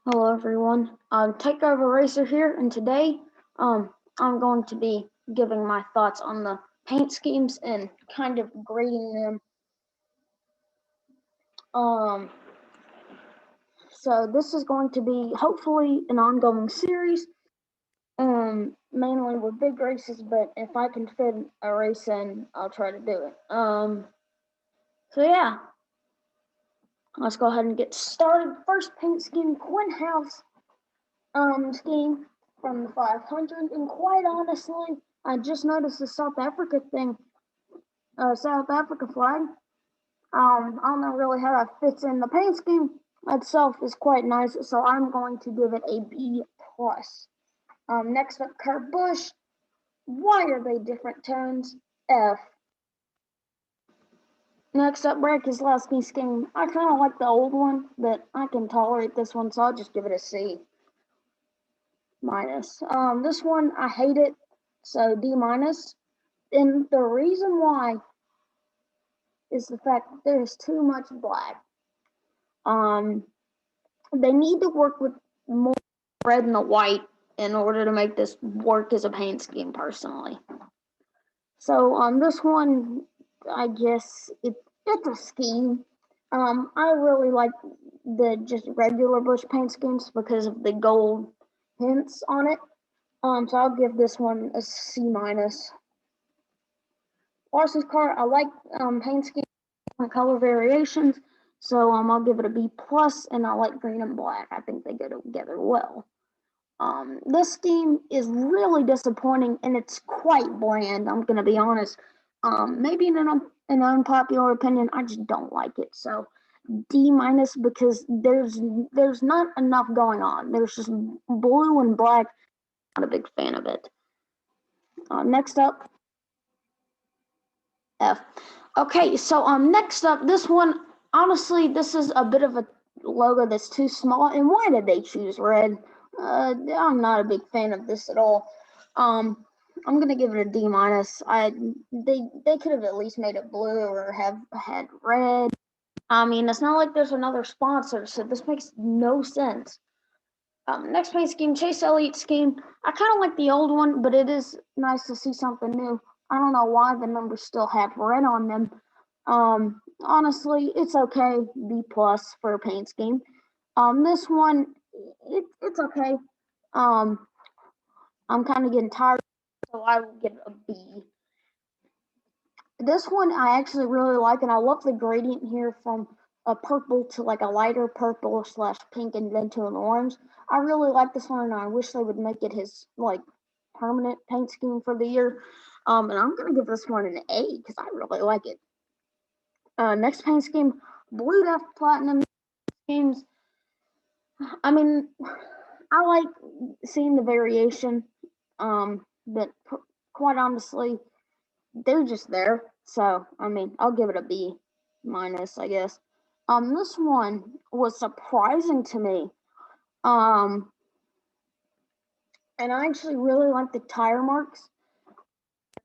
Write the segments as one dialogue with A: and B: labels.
A: Hello everyone, Takeover Racer here, and today I'm going to be giving my thoughts on the paint schemes and kind of grading them. Um, so this is going to be hopefully an ongoing series, mainly with big races, but if I can fit a race in, I'll try to do it. So yeah, let's go ahead and get started. First paint scheme, Quinn House scheme from the 500, and quite honestly, I just noticed the South Africa thing, South Africa flag. I don't know really how that fits in. The paint scheme itself is quite nice, so I'm going to give it a B plus. Next up, Kurt Busch. Why are they different tones? F. Next up, Brad Keselowski scheme. I kind of like the old one, but I can tolerate this one, so I'll just give it a C minus. This one I hate it, so D minus. And the reason why is the fact that there's too much black. Um, they need to work with more red and the white in order to make this work as a paint scheme. Personally, so on this one, I guess it's a scheme. I really like the just regular Bush paint schemes because of the gold hints on it. So I'll give this one a C minus. Larson's car, I like paint scheme color variations, so I'll give it a B plus, and I like green and black. I think they go together well. This scheme is really disappointing, and it's quite bland. I'm gonna be honest. Maybe in an unpopular opinion, I just don't like it. So D minus because there's not enough going on. There's just blue and black. Not a big fan of it. Next up, F. Okay, so next up, this one, honestly, this is a bit of a logo that's too small. And why did they choose red? I'm not a big fan of this at all. I'm gonna give it a D minus. They could have at least made it blue or have had red. I mean, it's not like there's another sponsor, so this makes no sense. Next paint scheme, Chase Elliott scheme. I kind of like the old one, but it is nice to see something new. I don't know why the numbers still have red on them. Honestly, it's okay. B plus for a paint scheme. This one, it's okay. Um, I'm kind of getting tired, so I will give it a B. This one I actually really like, and I love the gradient here from a purple to like a lighter purple slash pink and then to an orange. I really like this one, and I wish they would make it his like permanent paint scheme for the year. And I'm gonna give this one an A because I really like it. Next paint scheme, Blue Def Platinum schemes. I mean, I like seeing the variation, but quite honestly, they're just there. So I mean, I'll give it a B minus, I guess. This one was surprising to me. Um, and I actually really like the tire marks.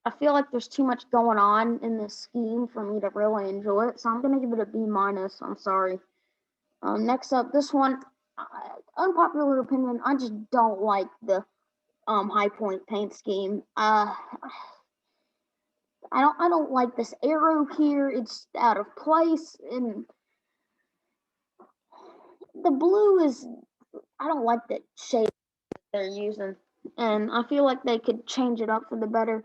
A: I feel like there's too much going on in this scheme for me to really enjoy it, so I'm gonna give it a B minus. I'm sorry. Next up, this one, unpopular opinion. I just don't like the high point paint scheme. I don't like this arrow here. It's out of place, and the blue is. I don't like the shade they're using, and I feel like they could change it up for the better.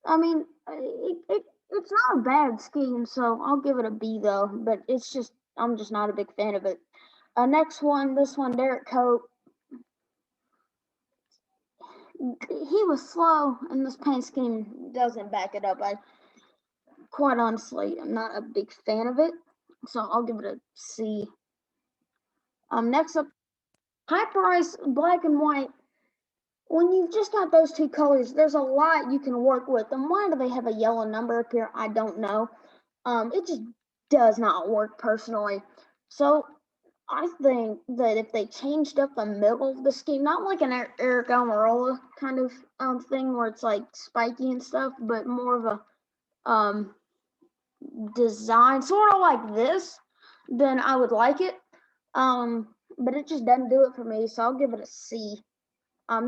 A: I mean, it's not a bad scheme, so I'll give it a B though. But it's just I'm just not a big fan of it. Next one, this one, Derek Cope. He was slow, and this paint scheme doesn't back it up. I quite honestly, I'm not a big fan of it, so I'll give it a C. Next up, Hyperice Black and White. When you've just got those two colors, there's a lot you can work with. And why do they have a yellow number up here? I don't know. It just does not work personally. So I think that if they changed up the middle of the scheme, not like an Eric Almirola kind of thing where it's like spiky and stuff, but more of a design, sort of like this, then I would like it. but it just doesn't do it for me, so I'll give it a C.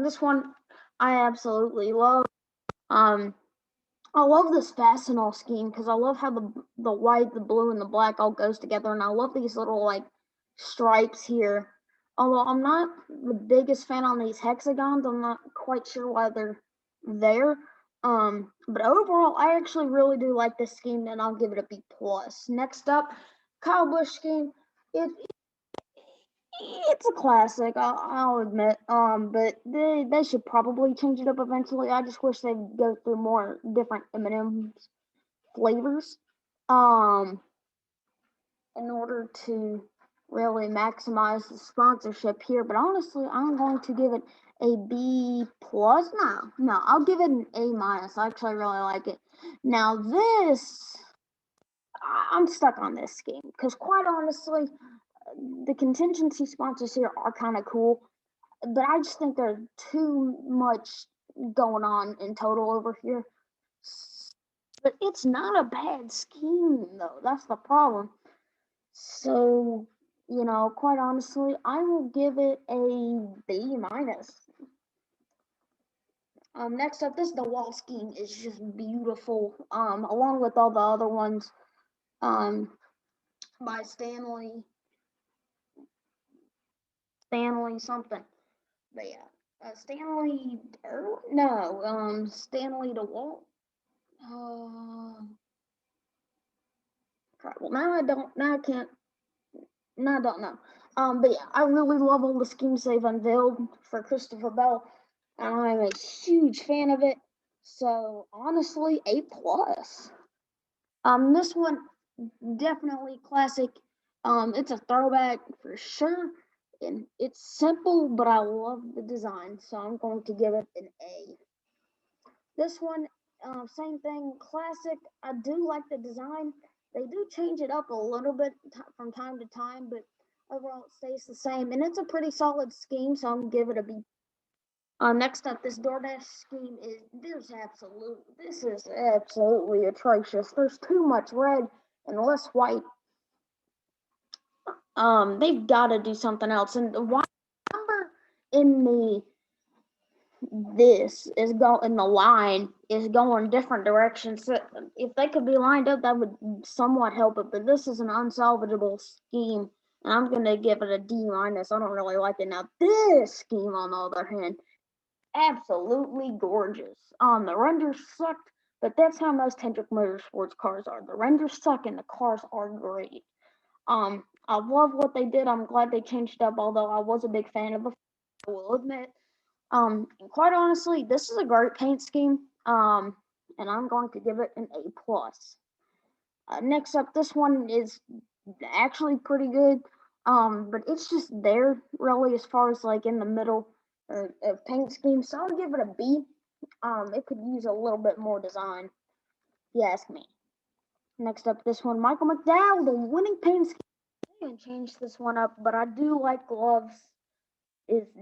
A: This one I absolutely love. I love this fastenal scheme because I love how the white, the blue, and the black all goes together, and I love these little like stripes here. Although I'm not the biggest fan on these hexagons, I'm not quite sure why they're there. But overall, I actually really do like this scheme, and I'll give it a B plus. Next up, Kyle Busch scheme. It's a classic, I'll admit. But they should probably change it up eventually. I just wish they'd go through more different M&M's flavors, in order to really maximize the sponsorship here. But honestly, I'm going to give it a B plus. No, I'll give it an A minus. I actually really like it. Now this, I'm stuck on this scheme because quite honestly, the contingency sponsors here are kind of cool, but I just think there's too much going on in total over here. But it's not a bad scheme though. That's the problem. So, quite honestly, I will give it a B minus. Next up, this DeWalt scheme is just beautiful. Along with all the other ones, by Stanley something. But yeah, Stanley Stanley DeWalt. Crap. Well, now I don't know. But yeah, I really love all the schemes they've unveiled for Christopher Bell, and I'm a huge fan of it. So honestly, A plus. This one definitely classic. It's a throwback for sure, and it's simple, but I love the design, so I'm going to give it an A. This one, same thing, classic. I do like the design. They do change it up a little bit from time to time, but overall it stays the same, and it's a pretty solid scheme, so I'm gonna give it a B. Next up, this DoorDash scheme this is absolutely atrocious. There's too much red and less white. They've got to do something else, and the white number in the line is going different directions. So if they could be lined up, that would somewhat help it. But this is an unsalvageable scheme, and I'm gonna give it a D minus. I don't really like it. Now this scheme, on the other hand, absolutely gorgeous. The renders sucked, but that's how most Hendrick Motorsports cars are. The renders suck, and the cars are great. I love what they did. I'm glad they changed it up. Although I was a big fan of it, I will admit. Quite honestly, this is a great paint scheme. And I'm going to give it an A plus. Next up, this one is actually pretty good. But it's just there really as far as like in the middle of paint scheme. So I'll give it a B. It could use a little bit more design, if you ask me. Next up, this one, Michael Mcdowell, the winning paint scheme. I didn't change this one up, but I do like Gloves'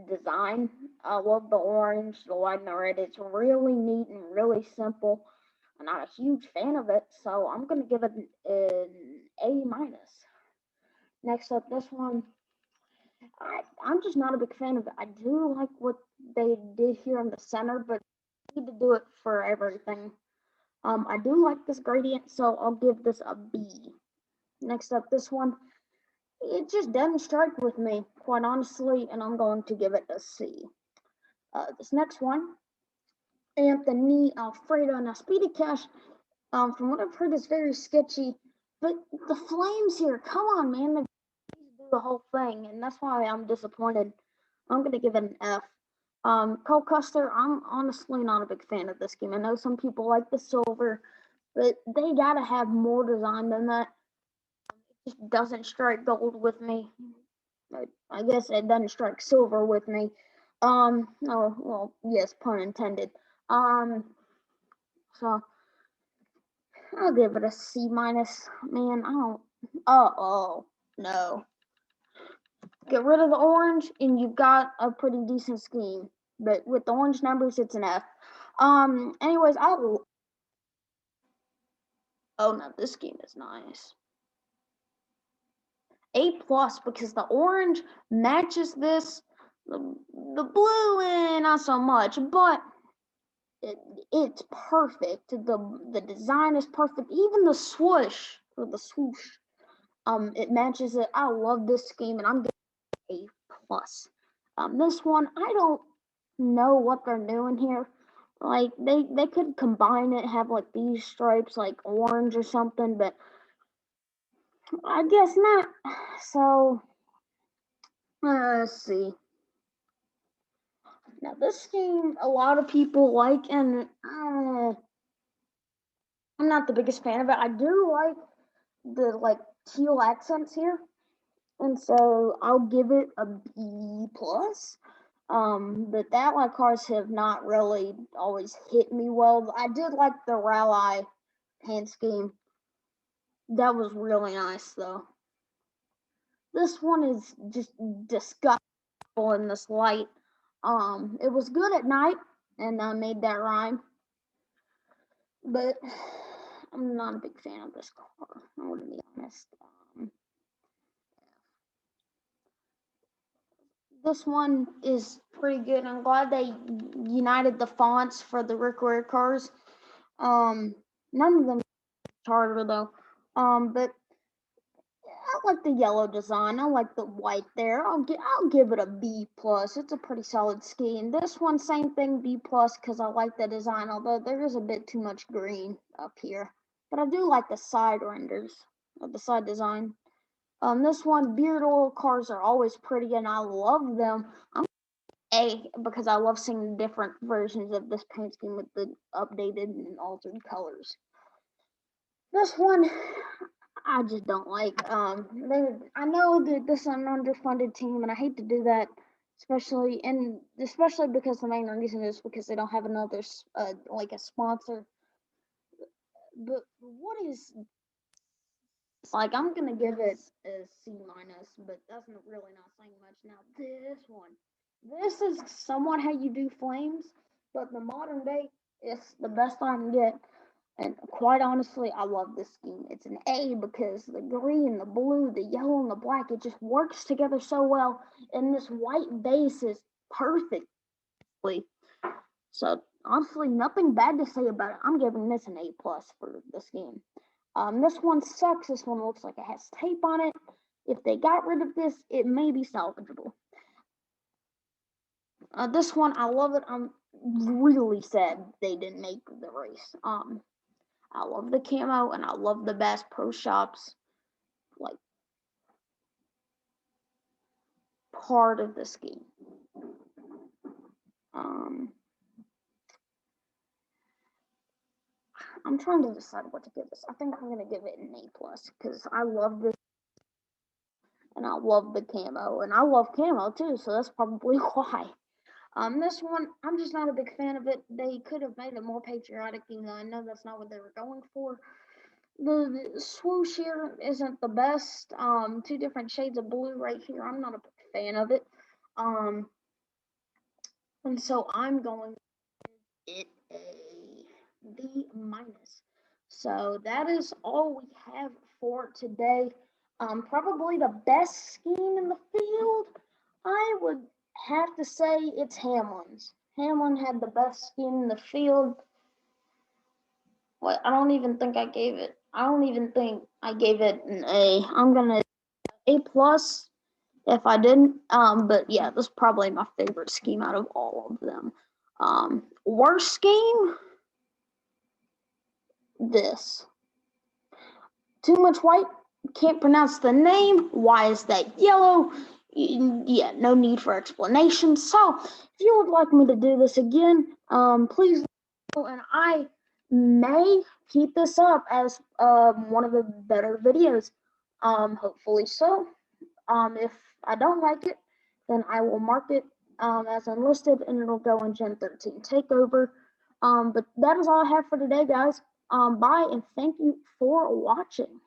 A: design. I love the orange, the white, and the red. It's really neat and really simple. I'm not a huge fan of it, so I'm gonna give it an A minus. Next up, this one, I'm just not a big fan of it. I do like what they did here in the center, but they need to do it for everything. I do like this gradient, so I'll give this a B. Next up, this one, it just doesn't strike with me, quite honestly, and I'm going to give it a C. This next one, Anthony Alfredo. Now, Speedy Cash, from what I've heard, is very sketchy, but the flames here, come on, man, they do the whole thing, and that's why I'm disappointed. I'm going to give it an F. Cole Custer, I'm honestly not a big fan of this game. I know some people like the silver, but they got to have more design than that. It just doesn't strike gold with me. I guess it doesn't strike silver with me. Oh, well, yes, pun intended. So I'll give it a C minus. Man, I don't. Oh, no. Get rid of the orange, and you've got a pretty decent scheme. But with the orange numbers, it's an F. Anyways, oh no, this scheme is nice. A plus, because the orange matches this, the blue not so much, but it's perfect. The design is perfect. Even the swoosh or the swoosh, it matches it. I love this scheme, and I'm giving A plus. This one, I don't know what they're doing here. Like they could combine it, have like these stripes, like orange or something, but I guess not. So let's see. Now this scheme, a lot of people like, and I'm not the biggest fan of it. I do like the teal accents here, and so I'll give it a B plus. But that cars have not really always hit me well. I did like the rally paint scheme. That was really nice though. This one is just disgusting in this light. It was good at night, and I made that rhyme, but I'm not a big fan of this car. I'm gonna be honest. This one is pretty good. I'm glad they united the fonts for the Rick Ware cars. None of them harder though. But I like the yellow design. I like the white there. I'll give it a B plus. It's a pretty solid scheme. This one, same thing, B plus, because I like the design. Although there is a bit too much green up here, but I do like the side renders of the side design. This one, beard oil cars are always pretty, and I love them. I'm A, because I love seeing different versions of this paint scheme with the updated and altered colors. This one, I just don't like. I know that this is an underfunded team, and I hate to do that, especially because the main reason is because they don't have another a sponsor. But what is I'm gonna give it a C minus, but that's really not saying much. Now this is somewhat how you do flames, but the modern day is the best I can get. And quite honestly, I love this scheme. It's an A because the green, the blue, the yellow, and the black, it just works together so well. And this white base is perfectly. So honestly, nothing bad to say about it. I'm giving this an A plus for this game. This one sucks. This one looks like it has tape on it. If they got rid of this, it may be salvageable. This one, I love it. I'm really sad they didn't make the race. I love the camo, and I love the Bass Pro Shops part of this game. I'm trying to decide what to give this. I think I'm gonna give it an A plus because I love this, and I love the camo, and I love camo too, so that's probably why. This one, I'm just not a big fan of it. They could have made it more patriotic, even though I know that's not what they were going for. The swoosh here isn't the best. Two different shades of blue right here. I'm not a big fan of it. And so I'm going to give it a B minus. So that is all we have for today. Probably the best scheme in the field, I would have to say it's Hamlin's. Hamlin had the best scheme in the field. I don't even think I gave it an A. I'm gonna A plus if I didn't. But yeah, this is probably my favorite scheme out of all of them. Worst scheme, this. Too much white, can't pronounce the name. Why is that yellow? Yeah, no need for explanation. So, if you would like me to do this again, please let me know, and I may keep this up as one of the better videos. Hopefully so. If I don't like it, then I will mark it as unlisted, and it'll go in Gen 13 Takeover. But that is all I have for today, guys. Bye, and thank you for watching.